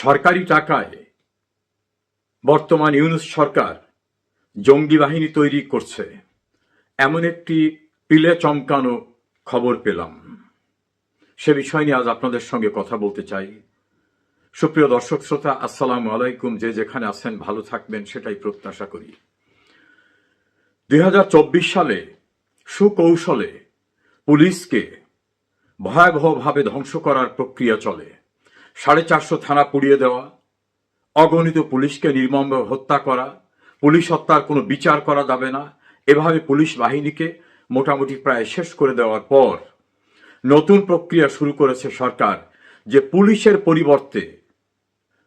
সরকারি টাকায় বর্তমান ইউনূস সরকার জঙ্গি বাহিনী তৈরি করছে, এমন একটি পিলে চমকানো খবর পেলাম। সে বিষয় নিয়ে আজ আপনাদের সঙ্গে কথা বলতে চাই। সুপ্রিয় দর্শক শ্রোতা, আসসালামু আলাইকুম। যে যেখানে আছেন ভালো থাকবেন সেটাই প্রত্যাশা করি। 2024 সালে সুকৌশলে পুলিশকে ভয়াবহভাবে ধ্বংস করার প্রক্রিয়া চলে। 450 থানা পুড়িয়ে দেওয়া, অগণিত পুলিশকে নির্মমভাবে হত্যা করা, পুলিশ হত্যার কোনো বিচার করা যাবে না, এভাবে পুলিশ বাহিনীকে মোটামুটি প্রায় শেষ করে দেওয়ার পর নতুন প্রক্রিয়া শুরু করেছে সরকার, যে পুলিশের পরিবর্তে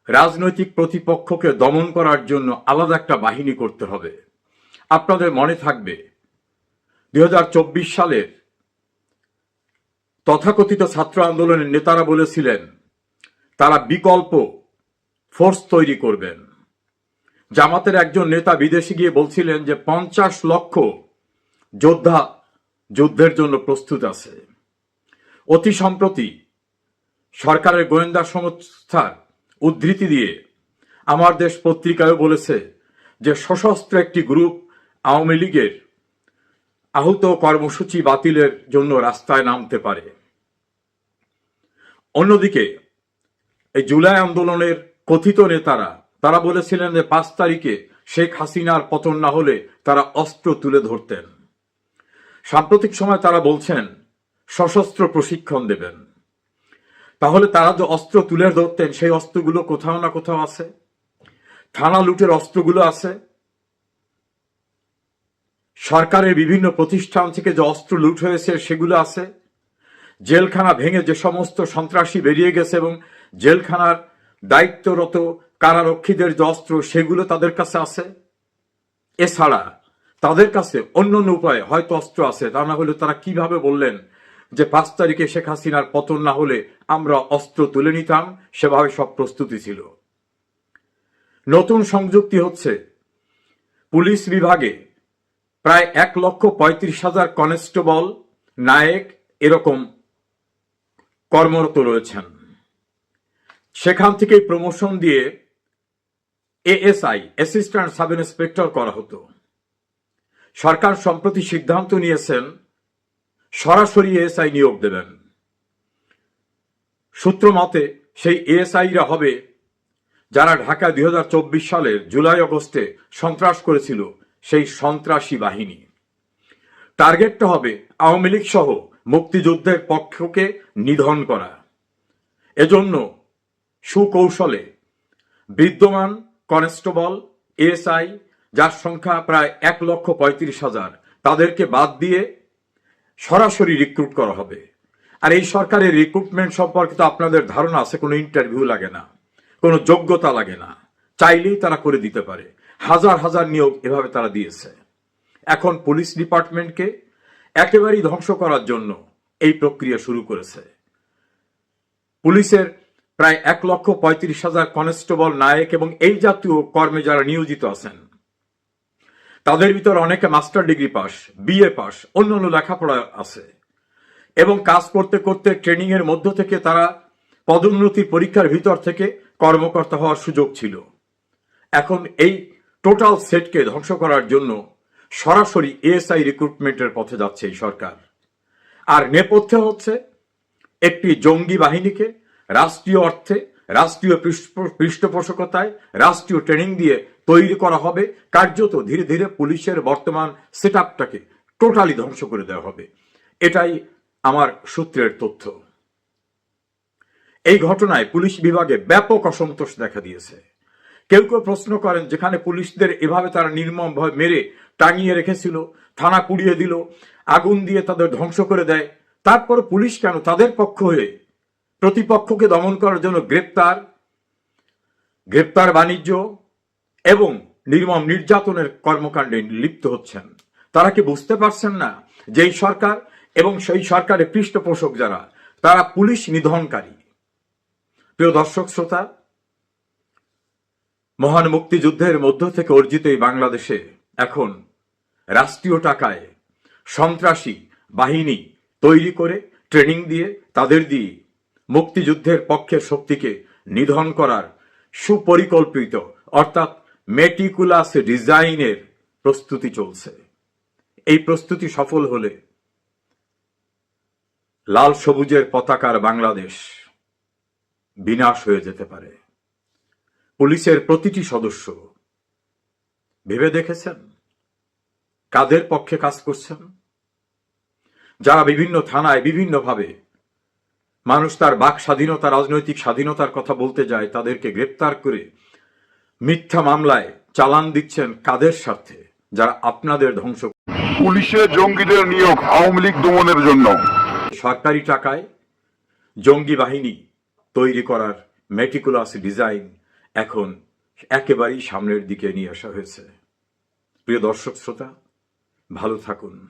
রাজনৈতিক প্রতিপক্ষকে দমন করার জন্য আলাদা একটা বাহিনী করতে হবে। আপনাদের মনে থাকবে 2024 সালের তথাকথিত ছাত্র আন্দোলনের নেতারা বলেছিলেন তারা বিকল্প ফোর্স তৈরি করবেন। জামাতের একজন নেতা বিদেশে গিয়ে বলছিলেন যে 50 লক্ষ যোদ্ধা যুদ্ধের জন্য প্রস্তুত আছে। অতি সম্প্রতি সরকারের গোয়েন্দা সংস্থার উদ্ধৃতি দিয়ে আমার দেশ পত্রিকায় বলেছে যে সশস্ত্র একটি গ্রুপ আওয়ামী লীগের আহত কর্মসূচি বাতিলের জন্য রাস্তায় নামতে পারে। অন্যদিকে এই জুলাই আন্দোলনের কথিত নেতারা তারা বলেছিলেন যে 5 তারিখে শেখ হাসিনার পতন না হলে তারা অস্ত্র তুলে ধরতেন। সাম্প্রতিক সময় তারা বলছেন সশস্ত্র প্রশিক্ষণ দেবেন। তাহলে তারা যে অস্ত্র তুলে ধরতেন সেই অস্ত্রগুলো কোথাও না কোথাও আছে। থানা লুটের অস্ত্রগুলো আছে। সরকারের বিভিন্ন প্রতিষ্ঠান থেকে যে অস্ত্র লুট হয়েছে সেগুলো আছে। জেলখানা ভেঙে যে সমস্ত সন্ত্রাসী বেরিয়ে গেছে এবং জেলখানার দায়িত্বরত কারারক্ষীদের যে অস্ত্র সেগুলো তাদের কাছে আছে। এছাড়া তাদের কাছে অন্য উপায়ে হয়তো অস্ত্র আছে, তা না হলে তারা কিভাবে বললেন যে 5 তারিখে শেখ হাসিনার পতন না হলে আমরা অস্ত্র তুলে নিতাম। সেভাবে সব প্রস্তুতি ছিল। নতুন সংযুক্তি হচ্ছে পুলিশ বিভাগে প্রায় 1,35,000 কনস্টেবল, নায়েক এরকম কর্মরত রয়েছেন। সেখান থেকেই প্রমোশন দিয়ে এএসআই, অ্যাসিস্ট্যান্ট সাব ইন্সপেক্টর করা হতো। সরকার সম্প্রতি সিদ্ধান্ত নিয়েছেন সরাসরি এএসআই নিয়োগ দেবেন। সূত্র মতে সেই এএসআইরা হবে যারা ঢাকা 2024 সালের জুলাই আগস্টে সন্ত্রাস করেছিল, সেই সন্ত্রাসী বাহিনী। টার্গেটটা হবে আওয়ামী লীগ সহ মুক্তিযুদ্ধের পক্ষকে নিধন করা। এজন্য সুকৌশলে বিদ্যমান কনস্টেবল, এএসআই যার সংখ্যা প্রায় 1,35,000 তাদেরকে বাদ দিয়ে সরাসরি রিক্রুট করা হবে। আর এই সরকারের রিক্রুটমেন্ট সম্পর্কে তো আপনাদের ধারণা আছে, কোনো ইন্টারভিউ লাগে না, কোনো যোগ্যতা লাগে না, চাইলেই তারা করে দিতে পারে। হাজার হাজার নিয়োগ এভাবে তারা দিয়েছে। এখন পুলিশ ডিপার্টমেন্টকে একেবারেই ধ্বংস করার জন্য এই প্রক্রিয়া শুরু করেছে। পুলিশের প্রায় 1,35,000 কনস্টেবল, নায়েক এবং এই জাতীয় কর্মে যারা নিয়োজিত আছেন তাদের ভিতর অনেকে master degree pass, BA pass, অন্যান্য লেখাপড়া আছে এবং কাজ করতে করতে ট্রেনিং এর মধ্য থেকে তারা পদোন্নতির পরীক্ষার ভিতর থেকে কর্মকর্তা হওয়ার সুযোগ ছিল। এখন এই টোটাল সেটকে ধ্বংস করার জন্য সরাসরি এএসআই রিক্রুটমেন্টের পথে যাচ্ছে এই সরকার। আর নেপথ্যে হচ্ছে একটি জঙ্গি বাহিনীকে রাষ্ট্রীয় অর্থে, রাষ্ট্রীয় পৃষ্ঠপোষকতায়, রাষ্ট্রীয় ট্রেনিং দিয়ে তৈরি করা হবে। কার্যত ধীরে ধীরে পুলিশের বর্তমান সেট আপটাকে টোটালি ধ্বংস করে দেওয়া হবে। এটাই আমার সূত্রের তথ্য। এই ঘটনায় পুলিশ বিভাগে ব্যাপক অসন্তোষ দেখা দিয়েছে। কেউ কেউ প্রশ্ন করেন, যেখানে পুলিশদের এভাবে তারা নির্মমভাবে মেরে টাঙিয়ে রেখেছিল, থানা পুড়িয়ে দিল, আগুন দিয়ে তাদের ধ্বংস করে দেয়, তারপর পুলিশ কেন তাদের পক্ষ হয়ে প্রতিপক্ষকে দমন করার জন্য গ্রেপ্তার বাণিজ্য এবং নির্মম নির্যাতনের কর্মকাণ্ডে লিপ্ত হচ্ছেন? তারা কি বুঝতে পারছেন না যে এই সরকার এবং সেই সরকারের পৃষ্ঠপোষক যারা, তারা পুলিশ নিধনকারী? প্রিয় দর্শক শ্রোতা, মহান মুক্তিযুদ্ধের মধ্য থেকে অর্জিত এই বাংলাদেশে এখন রাষ্ট্রীয় টাকায় সন্ত্রাসী বাহিনী তৈরি করে ট্রেনিং দিয়ে তাদের দিয়ে মুক্তিযুদ্ধের পক্ষের শক্তিকে নিধন করার সুপরিকল্পিত অর্থাৎ মেটিকুলাস ডিজাইনের প্রস্তুতি চলছে। এই প্রস্তুতি সফল হলে লাল সবুজের পতাকার বাংলাদেশ বিনাশ হয়ে যেতে পারে। পুলিশের প্রতিটি সদস্য ভেবে দেখেছেন কাদের পক্ষে কাজ করছেন? যারা বিভিন্ন থানায় বিভিন্নভাবে মানুষ তার বাক স্বাধীনতা, রাজনৈতিক স্বাধীনতার কথা বলতে যায়, তাদেরকে গ্রেপ্তার করে মিথ্যা মামলায় চালান দিচ্ছেন কাদের স্বার্থে? যারা আপনাদের ধ্বংস। পুলিশে জঙ্গিদের নিয়োগ আওয়ামী লীগ দমনের জন্য। সরকারি টাকায় জঙ্গি বাহিনী তৈরি করার মেটিকুলাস ডিজাইন এখন একেবারেই সামনের দিকে নিয়ে আসা হয়েছে। প্রিয় দর্শক শ্রোতা, ভালো থাকুন।